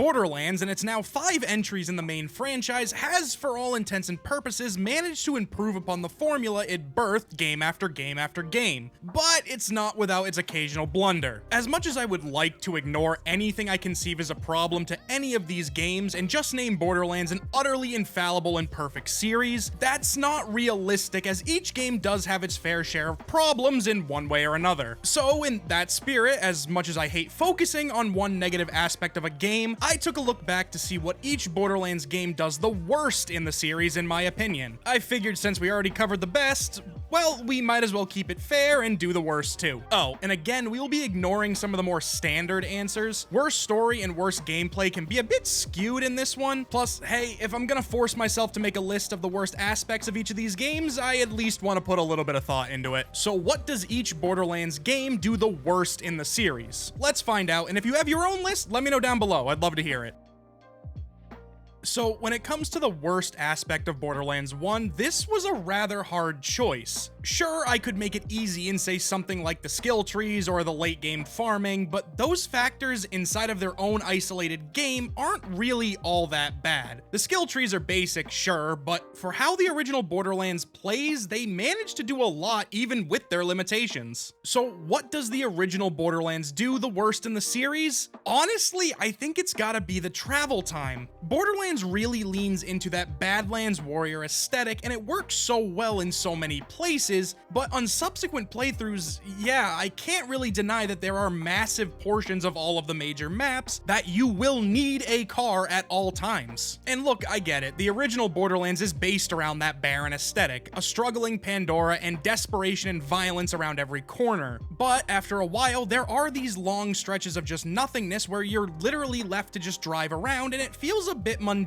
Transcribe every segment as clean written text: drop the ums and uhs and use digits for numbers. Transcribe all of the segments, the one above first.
Borderlands, and its now 5 entries in the main franchise, has, for all intents and purposes, managed to improve upon the formula it birthed game after game after game. But it's not without its occasional blunder. As much as I would like to ignore anything I conceive as a problem to any of these games and just name Borderlands an utterly infallible and perfect series, that's not realistic, as each game does have its fair share of problems in one way or another. So in that spirit, as much as I hate focusing on one negative aspect of a game, I took a look back to see what each Borderlands game does the worst in the series in my opinion. I figured since we already covered the best, well, we might as well keep it fair and do the worst too. Oh, and again, we will be ignoring some of the more standard answers. Worst story and worst gameplay can be a bit skewed in this one. Plus, hey, if I'm gonna force myself to make a list of the worst aspects of each of these games, I at least want to put a little bit of thought into it. So what does each Borderlands game do the worst in the series? Let's find out, and if you have your own list, let me know down below. I'd love to hear it. So when it comes to the worst aspect of Borderlands 1, this was a rather hard choice. Sure, I could make it easy and say something like the skill trees or the late game farming, but those factors inside of their own isolated game aren't really all that bad. The skill trees are basic, sure, but for how the original Borderlands plays, they managed to do a lot even with their limitations. So what does the original Borderlands do the worst in the series? Honestly, I think it's gotta be the travel time. Borderlands really leans into that Badlands Warrior aesthetic, and it works so well in so many places, but on subsequent playthroughs, yeah, I can't really deny that there are massive portions of all of the major maps that you will need a car at all times. And look, I get it, the original Borderlands is based around that barren aesthetic, a struggling Pandora and desperation and violence around every corner. But after a while, there are these long stretches of just nothingness where you're literally left to just drive around, and it feels a bit mundane.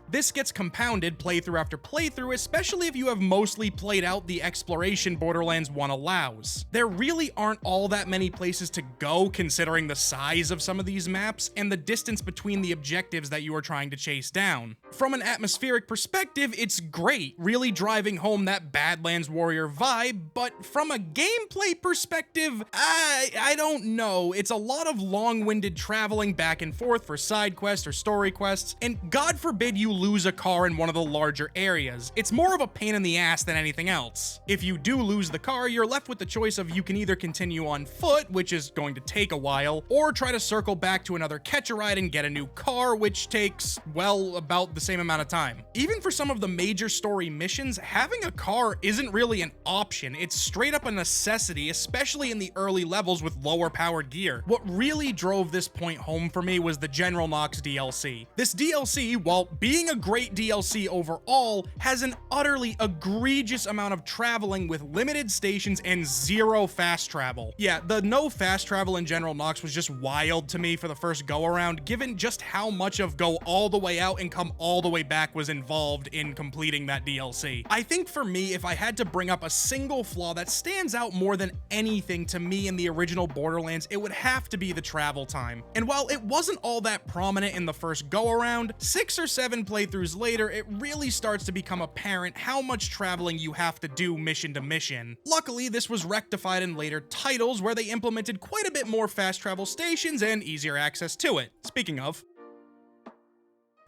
This gets compounded playthrough after playthrough, especially if you have mostly played out the exploration Borderlands 1 allows. There really aren't all that many places to go considering the size of some of these maps and the distance between the objectives that you are trying to chase down. From an atmospheric perspective, it's great, really driving home that Badlands Warrior vibe, but from a gameplay perspective, I don't know. It's a lot of long-winded traveling back and forth for side quests or story quests, and God forbid you lose a car in one of the larger areas. It's more of a pain in the ass than anything else. If you do lose the car, you're left with the choice of you can either continue on foot, which is going to take a while, or try to circle back to another catch-a-ride and get a new car, which takes, well, about the same amount of time. Even for some of the major story missions, having a car isn't really an option. It's straight up a necessity, especially in the early levels with lower powered gear. What really drove this point home for me was the General Knox DLC. This DLC, while being a great DLC overall, has an utterly egregious amount of traveling with limited stations and zero fast travel. Yeah, the no fast travel in General Knox was just wild to me for the first go around, given just how much of go all the way out and come all the way back was involved in completing that DLC. I think for me, if I had to bring up a single flaw that stands out more than anything to me in the original Borderlands, it would have to be the travel time. And while it wasn't all that prominent in the first go around, 6 or 7 playthroughs later, it really starts to become apparent how much traveling you have to do mission to mission. Luckily, this was rectified in later titles where they implemented quite a bit more fast travel stations and easier access to it. Speaking of,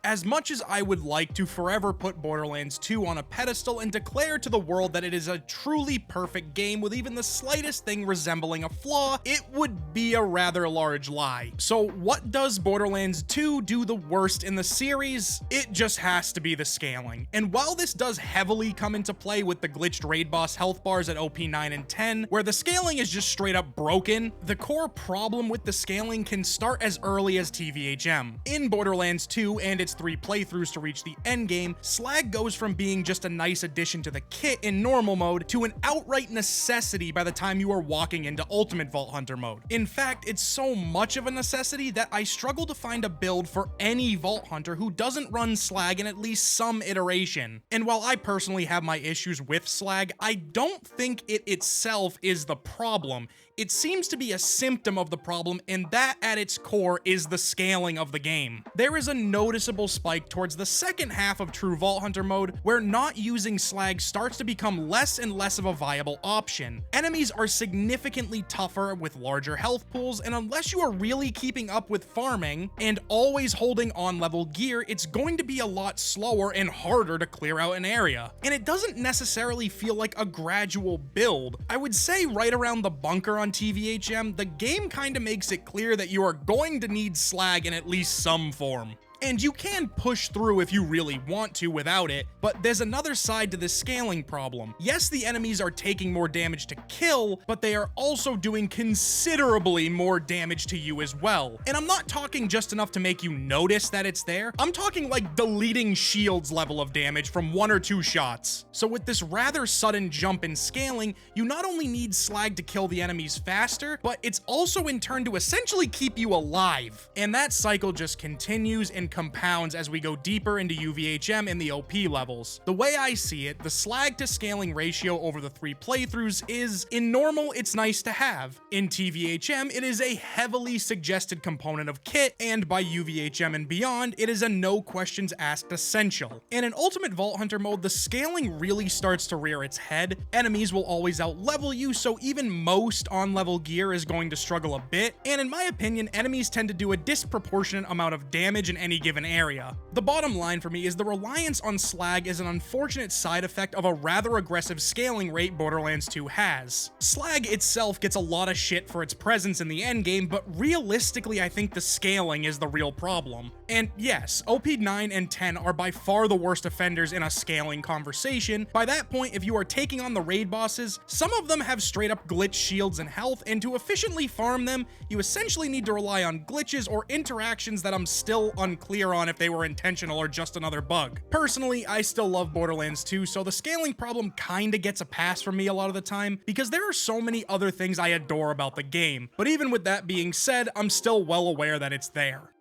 as much as I would like to forever put Borderlands 2 on a pedestal and declare to the world that it is a truly perfect game with even the slightest thing resembling a flaw, it would be a rather large lie. So what does Borderlands 2 do the worst in the series? It just has to be the scaling. And while this does heavily come into play with the glitched raid boss health bars at OP 9 and 10, where the scaling is just straight up broken, the core problem with the scaling can start as early as TVHM. In Borderlands 2 and its 3 playthroughs to reach the endgame, slag goes from being just a nice addition to the kit in normal mode to an outright necessity by the time you are walking into ultimate Vault Hunter mode. In fact, it's so much of a necessity that I struggle to find a build for any Vault Hunter who doesn't run slag in at least some iteration. And while I personally have my issues with slag, I don't think it itself is the problem. It seems to be a symptom of the problem, and that at its core is the scaling of the game. There is a noticeable spike towards the second half of True Vault Hunter mode, where not using slag starts to become less and less of a viable option. Enemies are significantly tougher with larger health pools, and unless you are really keeping up with farming and always holding on level gear, it's going to be a lot slower and harder to clear out an area. And it doesn't necessarily feel like a gradual build. I would say right around the bunker on TVHM, the game kinda makes it clear that you are going to need slag in at least some form. And you can push through if you really want to without it, but there's another side to this scaling problem. Yes, the enemies are taking more damage to kill, but they are also doing considerably more damage to you as well. And I'm not talking just enough to make you notice that it's there. I'm talking like deleting shields level of damage from 1 or 2 shots. So with this rather sudden jump in scaling, you not only need slag to kill the enemies faster, but it's also in turn to essentially keep you alive. And that cycle just continues and compounds as we go deeper into UVHM and the OP levels. The way I see it, the slag to scaling ratio over the 3 playthroughs is, in normal, it's nice to have. In TVHM, it is a heavily suggested component of kit, and by UVHM and beyond, it is a no questions asked essential. And in Ultimate Vault Hunter mode, the scaling really starts to rear its head. Enemies will always out-level you, so even most on-level gear is going to struggle a bit, and in my opinion, enemies tend to do a disproportionate amount of damage in any given area. The bottom line for me is the reliance on slag is an unfortunate side effect of a rather aggressive scaling rate Borderlands 2 has. Slag itself gets a lot of shit for its presence in the endgame, but realistically I think the scaling is the real problem. And yes, OP9 and 10 are by far the worst offenders in a scaling conversation. By that point, if you are taking on the raid bosses, some of them have straight up glitch shields and health, and to efficiently farm them, you essentially need to rely on glitches or interactions that I'm still unclear on if they were intentional or just another bug. Personally, I still love Borderlands 2, so the scaling problem kinda gets a pass from me a lot of the time, because there are so many other things I adore about the game. But even with that being said, I'm still well aware that it's there.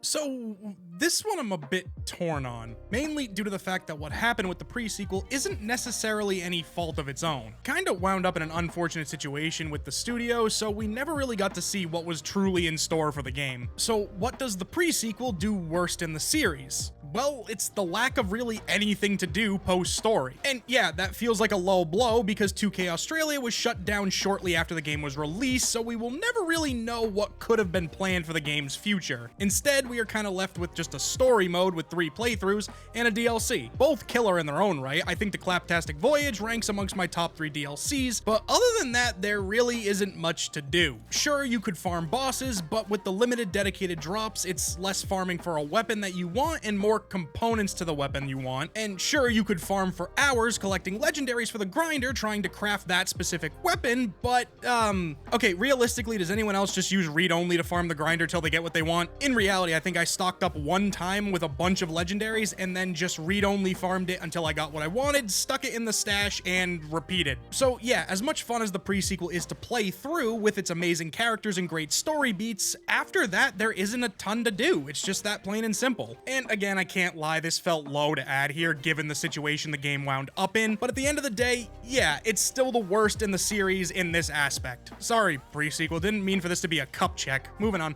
So, this one I'm a bit torn on, mainly due to the fact that what happened with the pre-sequel isn't necessarily any fault of its own. Kinda wound up in an unfortunate situation with the studio, so we never really got to see what was truly in store for the game. So what does the pre-sequel do worst in the series? Well, it's the lack of really anything to do post-story. And yeah, that feels like a low blow because 2K Australia was shut down shortly after the game was released, so we will never really know what could have been planned for the game's future. Instead, we are kind of left with just a story mode with 3 playthroughs and a DLC. Both killer in their own right. I think the Claptastic Voyage ranks amongst my top 3 DLCs, but other than that, there really isn't much to do. Sure, you could farm bosses, but with the limited dedicated drops, it's less farming for a weapon that you want and more components to the weapon you want. And sure, you could farm for hours collecting legendaries for the grinder trying to craft that specific weapon, but okay, realistically, does anyone else just use read-only to farm the grinder till they get what they want? In reality, I think I stocked up one time with a bunch of legendaries and then just read-only farmed it until I got what I wanted, stuck it in the stash, and repeated. So yeah, as much fun as the pre-sequel is to play through with its amazing characters and great story beats, after that there isn't a ton to do. It's just that plain and simple. And again, I can't lie, this felt low to add here given the situation the game wound up in, but at the end of the day, yeah, it's still the worst in the series in this aspect. Sorry, pre-sequel, didn't mean for this to be a cup check. Moving on.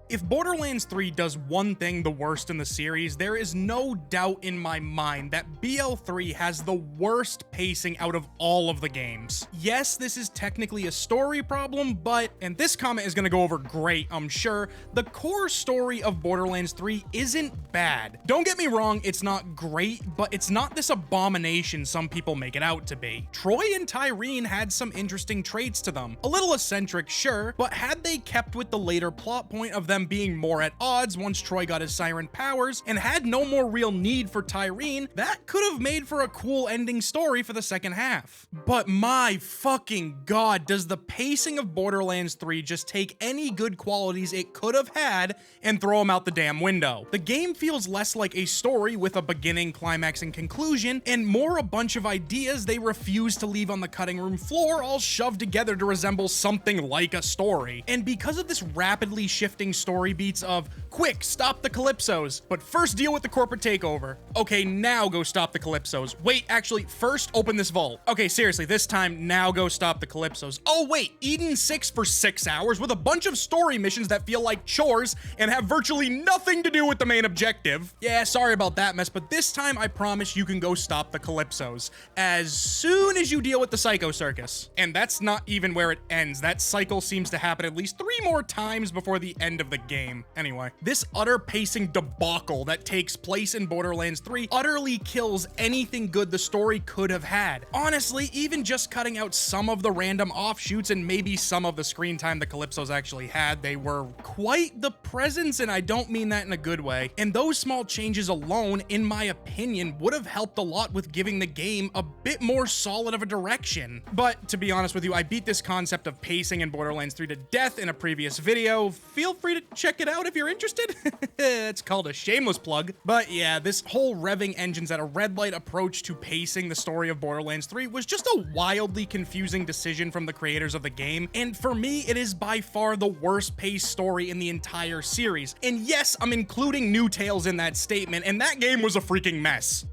If Borderlands 3 does one thing the worst in the series, there is no doubt in my mind that BL3 has the worst pacing out of all of the games. Yes, this is technically a story problem, but, and this comment is gonna go over great, I'm sure, the core story of Borderlands 3 isn't bad. Don't get me wrong, it's not great, but it's not this abomination some people make it out to be. Troy and Tyreen had some interesting traits to them. A little eccentric, sure, but had they kept with the later plot point of them being more at odds once Troy got his siren powers and had no more real need for Tyreen, that could have made for a cool ending story for the second half. But my fucking god, does the pacing of Borderlands 3 just take any good qualities it could have had and throw them out the damn window? The game feels less like a story with a beginning, climax, and conclusion, and more a bunch of ideas they refuse to leave on the cutting room floor all shoved together to resemble something like a story. And because of this rapidly shifting story story beats of, quick, stop the Calypsos, but first deal with the corporate takeover. Okay, now go stop the Calypsos. Wait, actually, first open this vault. Okay, seriously, this time, now go stop the Calypsos. Oh wait, Eden 6 for 6 hours with a bunch of story missions that feel like chores and have virtually nothing to do with the main objective. Yeah, sorry about that mess, but this time I promise you can go stop the Calypsos as soon as you deal with the Psycho Circus. And that's not even where it ends. That cycle seems to happen at least 3 more times before the end of the game. Anyway, this utter pacing debacle that takes place in Borderlands 3 utterly kills anything good the story could have had. Honestly, even just cutting out some of the random offshoots and maybe some of the screen time the Calypsos actually had, they were quite the presence, and I don't mean that in a good way. And those small changes alone, in my opinion, would have helped a lot with giving the game a bit more solid of a direction. But to be honest with you, I beat this concept of pacing in Borderlands 3 to death in a previous video. Feel free to check it out if you're interested. It's called a shameless plug. But yeah, this whole revving engines at a red light approach to pacing the story of Borderlands 3 was just a wildly confusing decision from the creators of the game, and for me, it is by far the worst paced story in the entire series. And yes, I'm including New Tales in that statement, and that game was a freaking mess.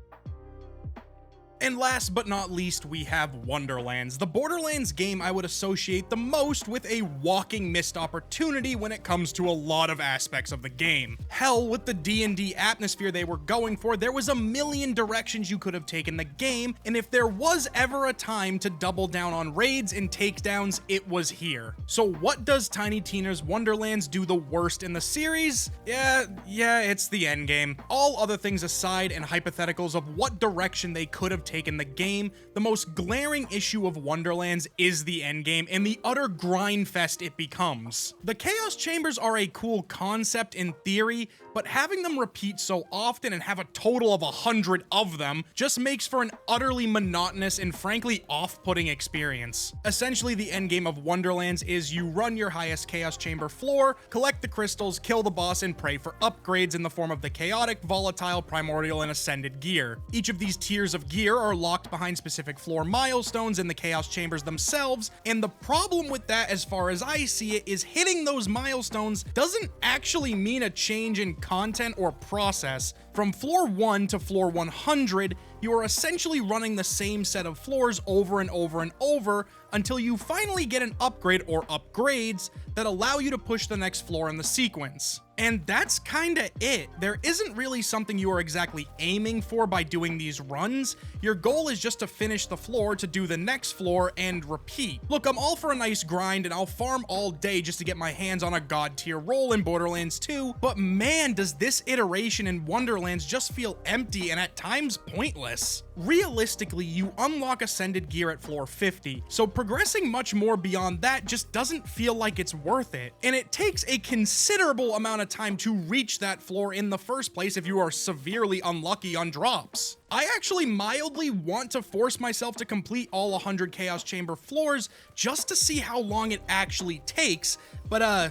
And last but not least, we have Wonderlands, the Borderlands game I would associate the most with a walking missed opportunity when it comes to a lot of aspects of the game. Hell, with the D&D atmosphere they were going for, there was a million directions you could have taken the game, and if there was ever a time to double down on raids and takedowns, it was here. So what does Tiny Tina's Wonderlands do the worst in the series? Yeah, it's the endgame. All other things aside and hypotheticals of what direction they could have taken the game, the most glaring issue of Wonderlands is the endgame and the utter grind fest it becomes. The Chaos Chambers are a cool concept in theory, but having them repeat so often and have a total of 100 of them just makes for an utterly monotonous and frankly off-putting experience. Essentially, the endgame of Wonderlands is you run your highest Chaos Chamber floor, collect the crystals, kill the boss, and pray for upgrades in the form of the chaotic, volatile, primordial, and ascended gear. Each of these tiers of gear are locked behind specific floor milestones in the Chaos Chambers themselves, and the problem with that, as far as I see it, is hitting those milestones doesn't actually mean a change in content or process. From floor 1 to floor 100, you are essentially running the same set of floors over and over and over until you finally get an upgrade or upgrades that allow you to push the next floor in the sequence. And that's kinda it. There isn't really something you are exactly aiming for by doing these runs. Your goal is just to finish the floor to do the next floor and repeat. Look, I'm all for a nice grind and I'll farm all day just to get my hands on a god tier role in Borderlands 2, but man, does this iteration in Wonderlands just feel empty and at times pointless. Realistically, you unlock ascended gear at floor 50, so progressing much more beyond that just doesn't feel like it's worth it. And it takes a considerable amount of time to reach that floor in the first place if you are severely unlucky on drops. I actually mildly want to force myself to complete all 100 Chaos Chamber floors just to see how long it actually takes, but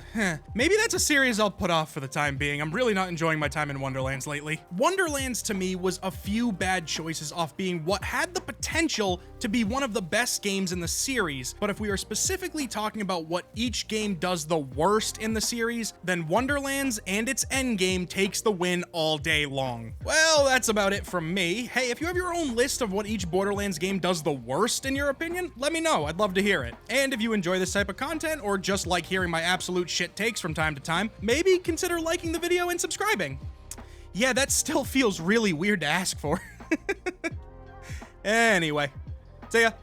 maybe that's a series I'll put off for the time being. I'm really not enjoying my time in Wonderlands lately. Wonderlands to me was a few bad choices off being what had the potential to be one of the best games in the series, but if we are specifically talking about what each game does the worst in the series, then Wonderlands and its endgame takes the win all day long. Well, that's about it from me. Hey, if you have your own list of what each Borderlands game does the worst in your opinion, let me know. I'd love to hear it. And if you enjoy this type of content or just like hearing my absolute shit takes from time to time, maybe consider liking the video and subscribing. Yeah, that still feels really weird to ask for. Anyway, see ya.